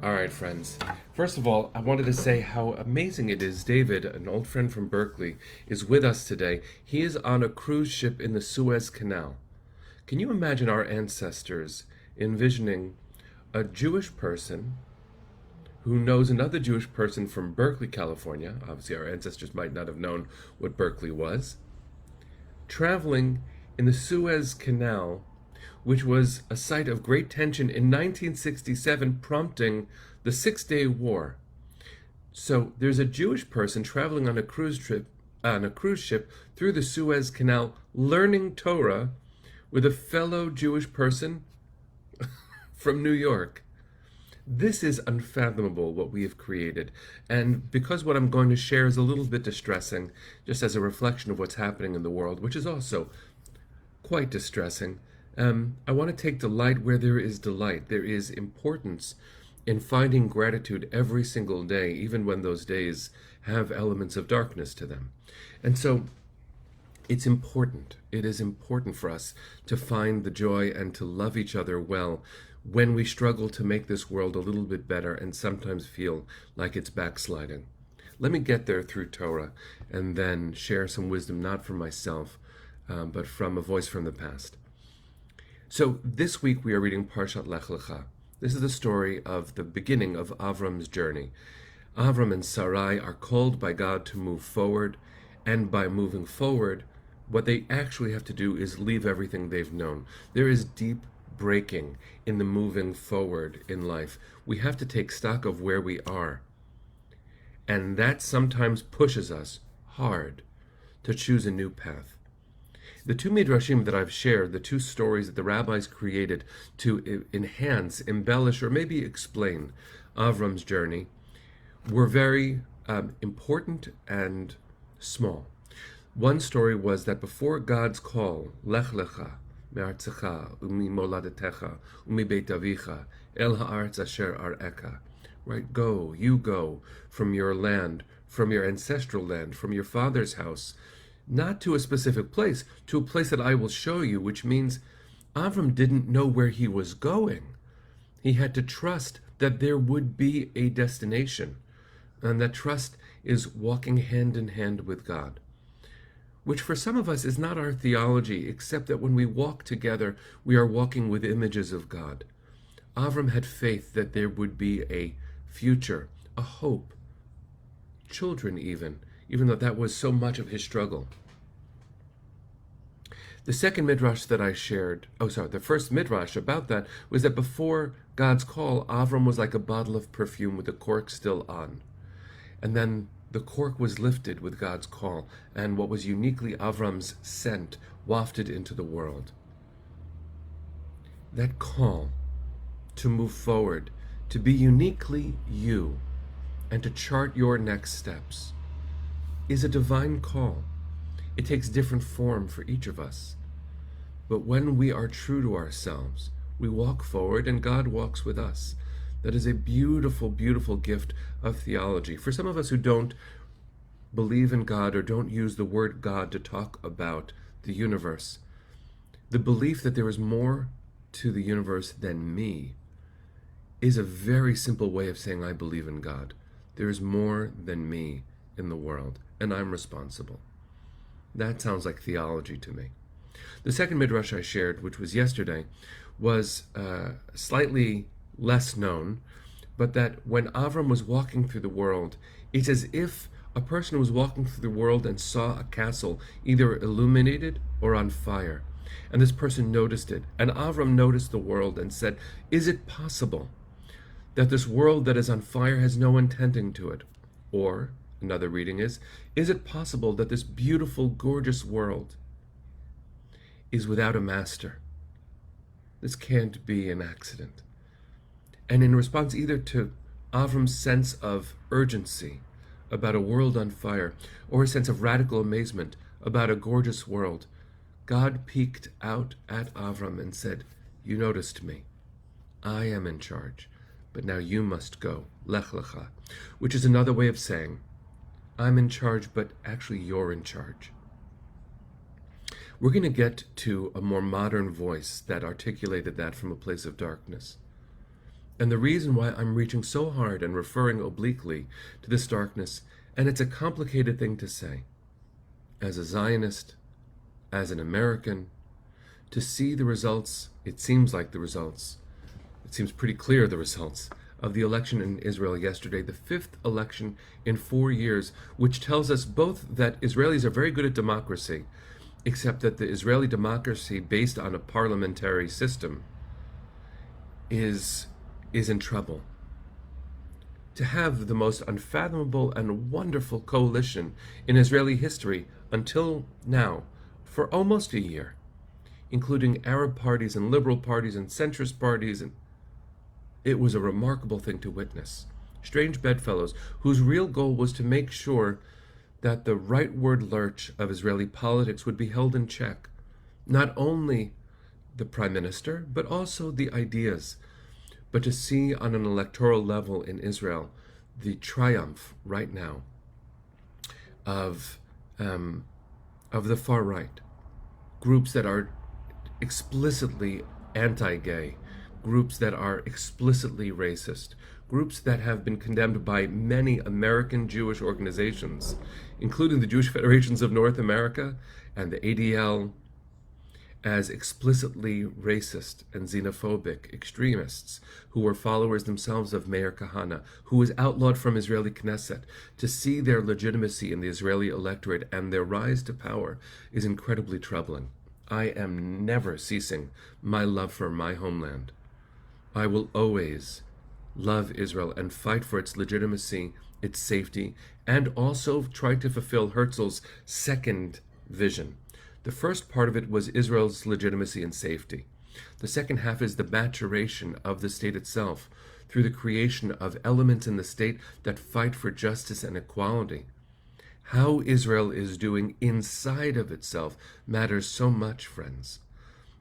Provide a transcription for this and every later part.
All right, friends. First of all, I wanted to say how amazing it is. David, an old friend from Berkeley, is with us today. He is on a cruise ship in the Suez Canal. Can you imagine our ancestors envisioning a Jewish person who knows another Jewish person from Berkeley, California? Obviously, our ancestors might not have known what Berkeley was. Traveling in the Suez Canal, which was a site of great tension in 1967, prompting the Six-Day War. So there's a Jewish person traveling on a cruise ship through the Suez Canal, learning Torah with a fellow Jewish person from New York. This is unfathomable what we have created. And because what I'm going to share is a little bit distressing, just as a reflection of what's happening in the world, which is also quite distressing, I want to take delight where there is delight. There is importance in finding gratitude every single day, even when those days have elements of darkness to them. And so it's important. It is important for us to find the joy and to love each other well when we struggle to make this world a little bit better and sometimes feel like it's backsliding. Let me get there through Torah and then share some wisdom, not from myself, but from a voice from the past. So this week we are reading Parshat Lech Lecha. This is the story of the beginning of Avram's journey. Avram and Sarai are called by God to move forward, and by moving forward, what they actually have to do is leave everything they've known. There is deep breaking in the moving forward in life. We have to take stock of where we are. And that sometimes pushes us hard to choose a new path. The two midrashim that I've shared, the two stories that the rabbis created to enhance, embellish, or maybe explain Avram's journey, were very important and small. One story was that before God's call, Lech Lecha, me'artzecha, u'mimoladetecha, u'mibeit avicha, el ha'aretz asher ar'eka, right? Go, you go from your land, from your ancestral land, from your father's house, not to a specific place, to a place that I will show you, which means Avram didn't know where he was going. He had to trust that there would be a destination, and that trust is walking hand in hand with God, which for some of us is not our theology, except that when we walk together, we are walking with images of God. Avram had faith that there would be a future, a hope, children even though that was so much of his struggle. The second midrash that I shared, the first midrash about that was that before God's call, Avram was like a bottle of perfume with the cork still on. And then the cork was lifted with God's call, and what was uniquely Avram's scent wafted into the world. That call to move forward, to be uniquely you, and to chart your next steps, is a divine call. It takes different form for each of us. But when we are true to ourselves, we walk forward and God walks with us. That is a beautiful, beautiful gift of theology. For some of us who don't believe in God or don't use the word God to talk about the universe, the belief that there is more to the universe than me is a very simple way of saying I believe in God. There is more than me in the world, and I'm responsible. That sounds like theology to me. The second midrash I shared, which was yesterday, was slightly less known, but that when Avram was walking through the world, it's as if a person was walking through the world and saw a castle either illuminated or on fire. And this person noticed it. And Avram noticed the world and said, is it possible that this world that is on fire has no one tending to it? Or, another reading is it possible that this beautiful, gorgeous world is without a master? This can't be an accident. And in response either to Avram's sense of urgency about a world on fire, or a sense of radical amazement about a gorgeous world, God peeked out at Avram and said, you noticed me. I am in charge, but now you must go. Lech Lecha, which is another way of saying, I'm in charge, but actually you're in charge. We're going to get to a more modern voice that articulated that from a place of darkness. And the reason why I'm reaching so hard and referring obliquely to this darkness, and it's a complicated thing to say, as a Zionist, as an American, to see the results, it seems pretty clear the results of the election in Israel yesterday, the fifth election in 4 years, which tells us both that Israelis are very good at democracy, except that the Israeli democracy based on a parliamentary system is in trouble. To have the most unfathomable and wonderful coalition in Israeli history until now, for almost a year, including Arab parties and liberal parties and centrist parties, and it was a remarkable thing to witness. Strange bedfellows whose real goal was to make sure that the rightward lurch of Israeli politics would be held in check. Not only the prime minister, but also the ideas. But to see on an electoral level in Israel the triumph right now of the far right, groups that are explicitly anti-gay, groups that are explicitly racist, groups that have been condemned by many American Jewish organizations, including the Jewish Federations of North America and the ADL, as explicitly racist and xenophobic extremists who were followers themselves of Meir Kahane, who was outlawed from Israeli Knesset. To see their legitimacy in the Israeli electorate and their rise to power is incredibly troubling. I am never ceasing my love for my homeland. I will always love Israel and fight for its legitimacy, its safety, and also try to fulfill Herzl's second vision. The first part of it was Israel's legitimacy and safety. The second half is the maturation of the state itself through the creation of elements in the state that fight for justice and equality. How Israel is doing inside of itself matters so much, friends.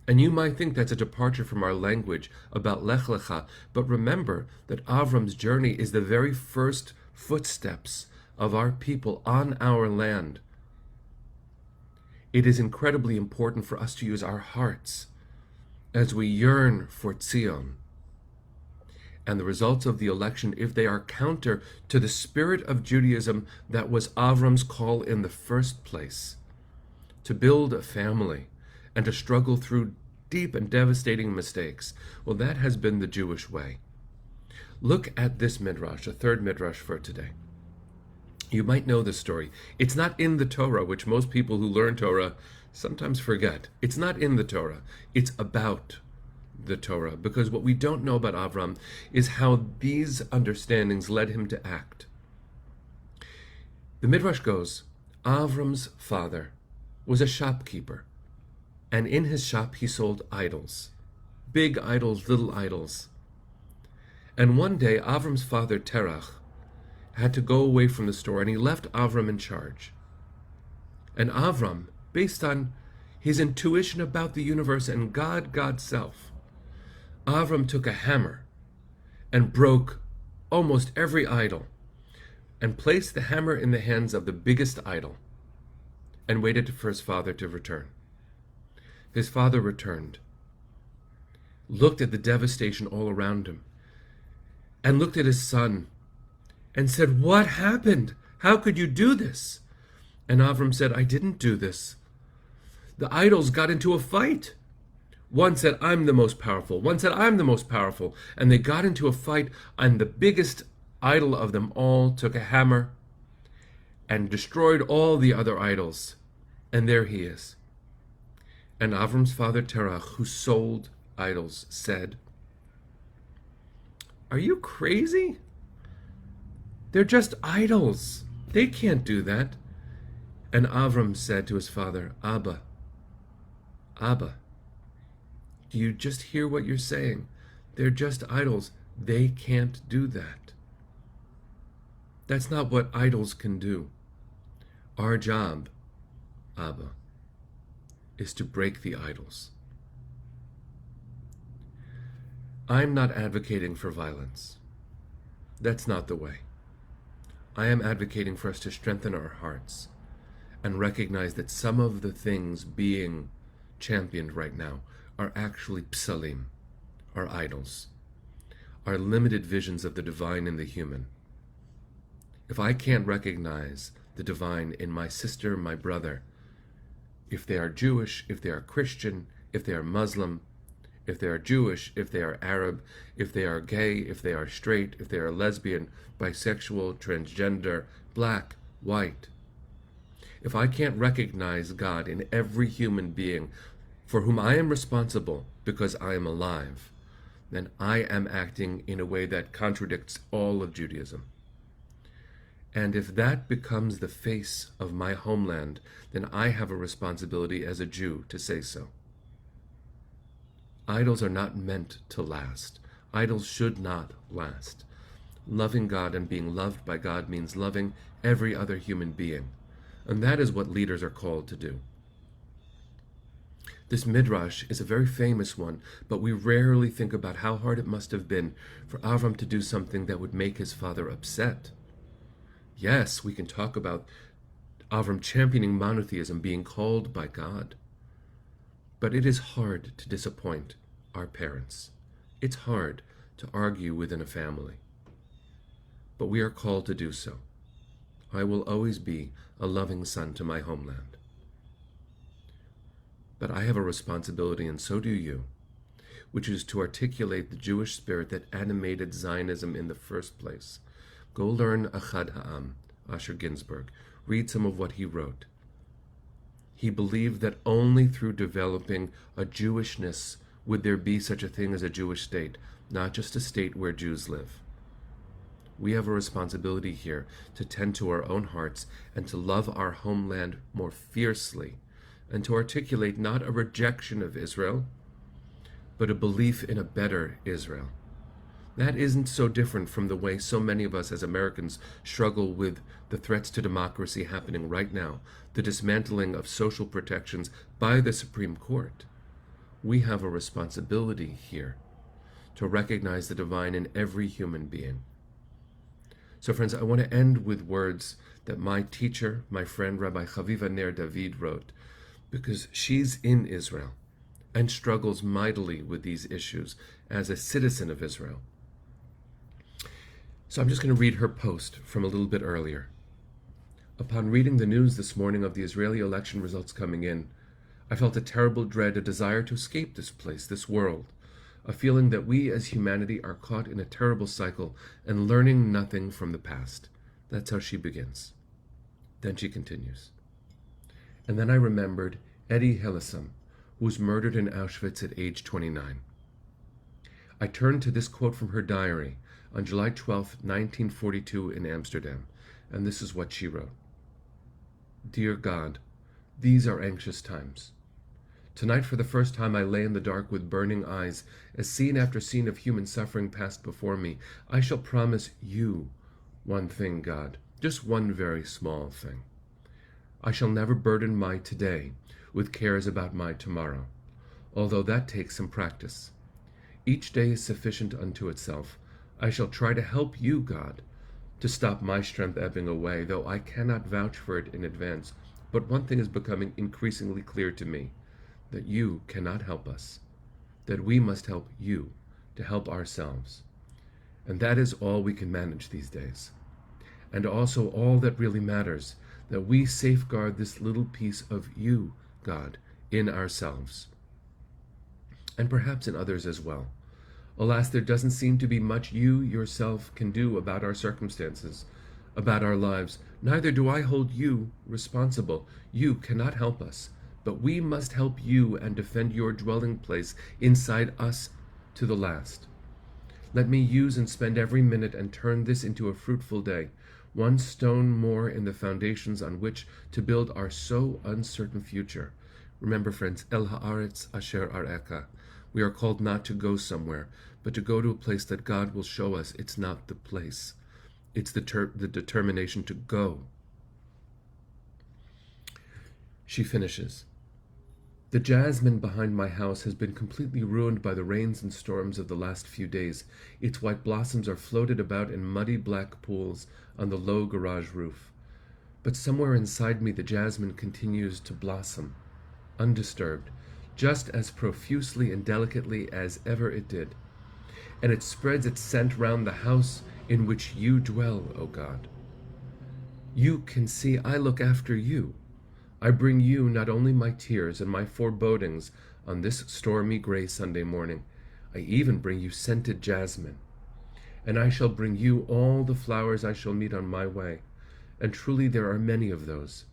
And you might think that's a departure from our language about Lech Lecha, but remember that Avram's journey is the very first footsteps of our people on our land. It is incredibly important for us to use our hearts as we yearn for Zion. And the results of the election, if they are counter to the spirit of Judaism that was Avram's call in the first place, to build a family and to struggle through deep and devastating mistakes, well, that has been the Jewish way. Look at this midrash, a third midrash for today. You might know this story. It's not in the Torah, which most people who learn Torah sometimes forget. It's not in the Torah. It's about the Torah, because what we don't know about Avram is how these understandings led him to act. The midrash goes, Avram's father was a shopkeeper, and in his shop he sold idols, big idols, little idols. And one day Avram's father Terach had to go away from the store, and he left Avram in charge. And Avram, based on his intuition about the universe and God's self, Avram took a hammer and broke almost every idol and placed the hammer in the hands of the biggest idol and waited for his father to return. His father returned, looked at the devastation all around him, and looked at his son and said, "What happened? How could you do this?" And Avram said, "I didn't do this. The idols got into a fight. One said, I'm the most powerful. One said, I'm the most powerful. And they got into a fight, and the biggest idol of them all took a hammer and destroyed all the other idols. And there he is." And Avram's father Terach, who sold idols, said, "Are you crazy? They're just idols. They can't do that." And Avram said to his father, Abba, do you just hear what you're saying? They're just idols. They can't do that. That's not what idols can do. Our job, Abba, is to break the idols. I'm not advocating for violence. That's not the way. I am advocating for us to strengthen our hearts and recognize that some of the things being championed right now are actually psalim, are idols. our limited visions of the divine and the human. If I can't recognize the divine in my sister, my brother, if they are Jewish, if they are Christian, if they are Muslim, if they are Jewish, if they are Arab, if they are gay, if they are straight, if they are lesbian, bisexual, transgender, black, white, if I can't recognize God in every human being for whom I am responsible because I am alive, then I am acting in a way that contradicts all of Judaism. And if that becomes the face of my homeland, then I have a responsibility as a Jew to say so. Idols are not meant to last. Idols should not last. Loving God and being loved by God means loving every other human being. And that is what leaders are called to do. This midrash is a very famous one, but we rarely think about how hard it must have been for Avram to do something that would make his father upset. Yes, we can talk about Avram championing monotheism, being called by God. But it is hard to disappoint our parents. It's hard to argue within a family. But we are called to do so. I will always be a loving son to my homeland. But I have a responsibility, and so do you, which is to articulate the Jewish spirit that animated Zionism in the first place. Go learn Achad Ha'am, Asher Ginsburg. Read some of what he wrote. He believed that only through developing a Jewishness would there be such a thing as a Jewish state, not just a state where Jews live. We have a responsibility here to tend to our own hearts and to love our homeland more fiercely, and to articulate not a rejection of Israel, but a belief in a better Israel. That isn't so different from the way so many of us as Americans struggle with the threats to democracy happening right now, the dismantling of social protections by the Supreme Court. We have a responsibility here to recognize the divine in every human being. So friends, I want to end with words that my teacher, my friend, Rabbi Chaviva Ner David wrote, because she's in Israel and struggles mightily with these issues as a citizen of Israel. So I'm just going to read her post from a little bit earlier. Upon reading the news this morning of the Israeli election results coming in, I felt a terrible dread, a desire to escape this place, this world, a feeling that we as humanity are caught in a terrible cycle and learning nothing from the past. That's how she begins. Then she continues. And then I remembered Eddie Hillesum, who was murdered in Auschwitz at age 29. I turned to this quote from her diary on July 12, 1942 in Amsterdam, and this is what she wrote. Dear God, these are anxious times. Tonight for the first time I lay in the dark with burning eyes, as scene after scene of human suffering passed before me. I shall promise you one thing, God, just one very small thing. I shall never burden my today with cares about my tomorrow, although that takes some practice. Each day is sufficient unto itself. I shall try to help you, God, to stop my strength ebbing away, though I cannot vouch for it in advance. But one thing is becoming increasingly clear to me, that you cannot help us, that we must help you to help ourselves. And that is all we can manage these days. And also all that really matters, that we safeguard this little piece of you, God, in ourselves, and perhaps in others as well. Alas, there doesn't seem to be much you yourself can do about our circumstances, about our lives. Neither do I hold you responsible. You cannot help us, but we must help you and defend your dwelling place inside us to the last. Let me use and spend every minute and turn this into a fruitful day, one stone more in the foundations on which to build our so uncertain future. Remember, friends, El Haaretz Asher Areka. We are called not to go somewhere, but to go to a place that God will show us it's not the place. It's the determination to go. She finishes. The jasmine behind my house has been completely ruined by the rains and storms of the last few days. Its white blossoms are floated about in muddy black pools on the low garage roof. But somewhere inside me the jasmine continues to blossom, undisturbed, just as profusely and delicately as ever it did. and it spreads its scent round the house in which you dwell, O God. You can see I look after you. I bring you not only my tears and my forebodings on this stormy gray Sunday morning, I even bring you scented jasmine. And I shall bring you all the flowers I shall meet on my way, and truly there are many of those.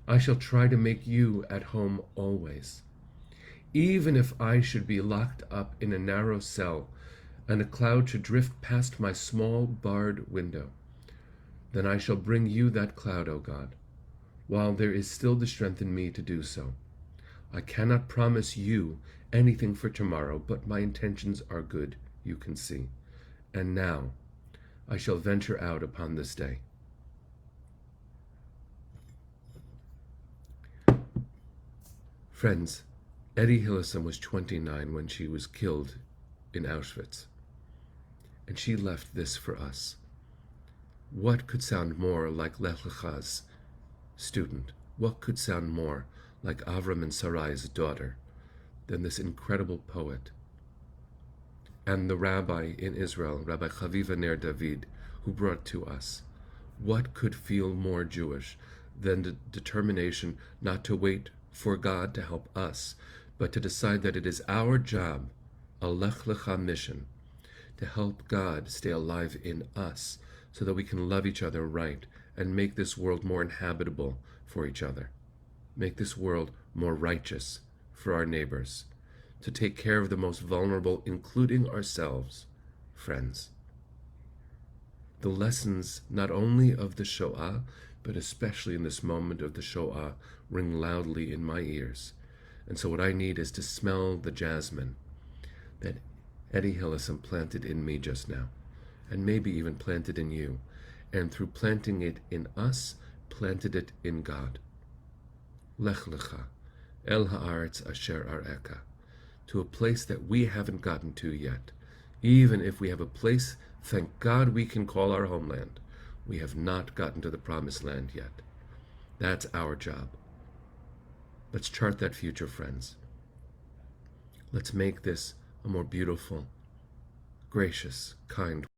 I shall try to make you at home always. Even if I should be locked up in a narrow cell, and a cloud should drift past my small barred window, then I shall bring you that cloud, O God, while there is still the strength in me to do so. I cannot promise you anything for tomorrow, but my intentions are good, you can see. And now I shall venture out upon this day. Friends, Eddie Hillesum was 29 when she was killed in Auschwitz. And she left this for us. What could sound more like Lech Lecha's student? What could sound more like Avram and Sarai's daughter than this incredible poet? And the rabbi in Israel, Rabbi Chaviva Ner David, who brought to us. What could feel more Jewish than the determination not to wait for God to help us, but to decide that it is our job, a Lech Lecha mission, to help God stay alive in us so that we can love each other right and make this world more inhabitable for each other. Make this world more righteous for our neighbors, to take care of the most vulnerable, including ourselves, friends. The lessons not only of the Shoah, but especially in this moment of the Shoah, ring loudly in my ears. And so what I need is to smell the jasmine that Eddie Hillesum planted in me just now, and maybe even planted in you, and through planting it in us, planted it in God. Lech Lecha, El Haaretz Asher Areka, to a place that we haven't gotten to yet. Even if we have a place, thank God, we can call our homeland. We have not gotten to the promised land yet. That's our job. Let's chart that future, friends. Let's make this a more beautiful, gracious, kind